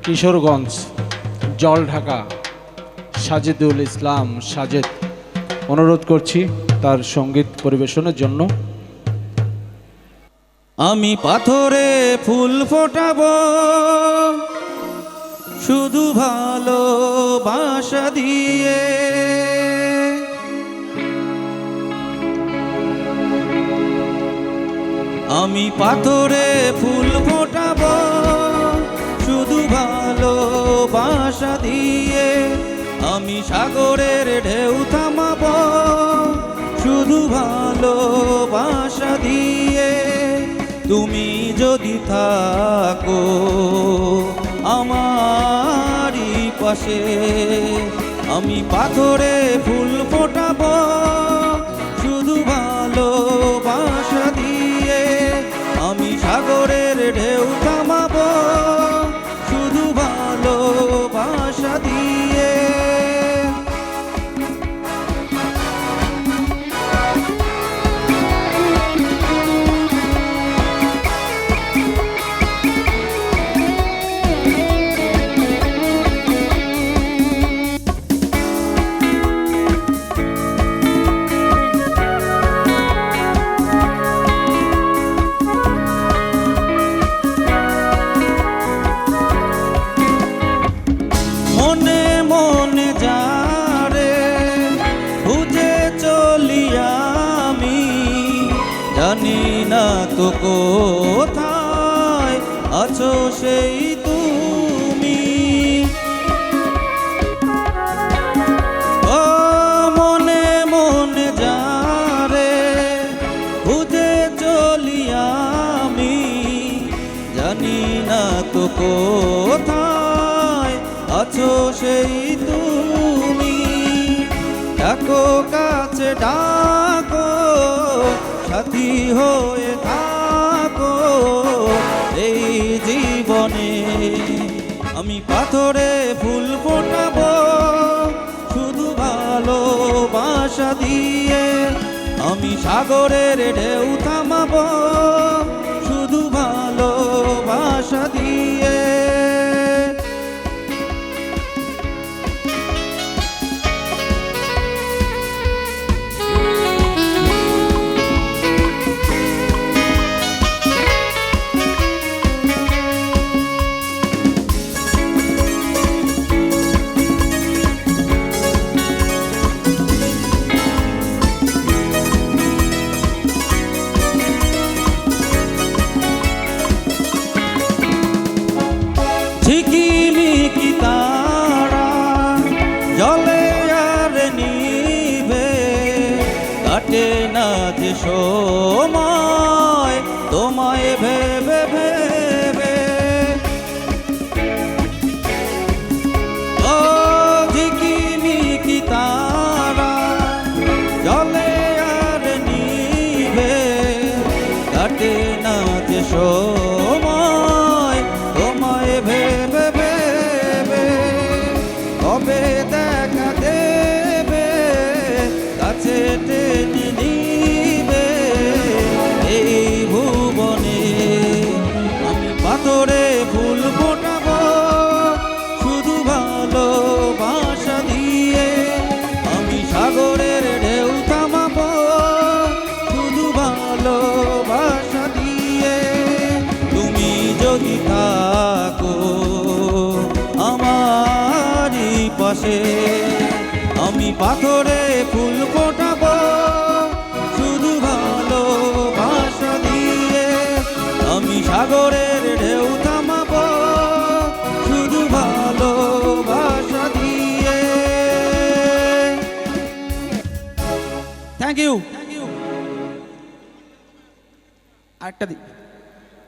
কিশোরগঞ্জ জলঢাকা সাজেদুল ইসলাম সাজেদ অনুরোধ করছি তার সঙ্গীত পরিবেশনের জন্য। আমি পাথরে ফুল ফোটাবো শুধু ভালোবাসা দিয়ে, আমি পাথরে ফুল ফোটাবো শুধু ভালোবাসা দিয়ে, আমি সাগরের ঢেউ থামাবো শুধু ভালোবাসা দিয়ে। তুমি যদি থাকো আমারই পাশে, আমি পাথরে ফুল ফোটাবো শুধু ভালোবাসা দিয়ে, আমি সাগরের ঢেউ থামাবো শুধু ভালোবাসা দিয়ে। মনে মনে যারে খুঁজে চলি আমি, জানি না তো কোথায় আছো সেই তুমি। ও মনে মনে যারে খুঁজে চলি আমি, জানি না তো কোথায় আছো সেই তুমি। ডাকো কাছে ডাকো সাথী হয়ে থাকো এই জীবনে, আমি পাথরে ফুল ফোটাবো শুধু ভালোবাসা দিয়ে, আমি সাগরের ঢেউ থামাবো শুধু ভালোবাসা দিয়ে। ঝিকিমিকি তারা জলে আর নিভে, কাটে না যে সময় তোমায় ভেবে ভেবে। ও ঝিকিমিকি তারা জলে আর নিভে, কাটে না যে সময় তোমায় ভেবে ভেবে। কবে দেখা দেবে কাছে টেনে নিবে এই ভুবনে, আমি পাথরে ফুল ফোটাবো শুধু ভালোবাসা দিয়ে, আমি সাগরের ঢেউ থামাবো শুধু ভালোবাসা দিয়ে। তুমি যদি থাকো আমারই পাশে, আমি পাথরে ফুল ফোটাবো শুধু ভালোবাসা দিয়ে, আমি সাগরের ঢেউ থামাবো শুধু ভালোবাসা দিয়ে। Thank you. আরেকটা দিই।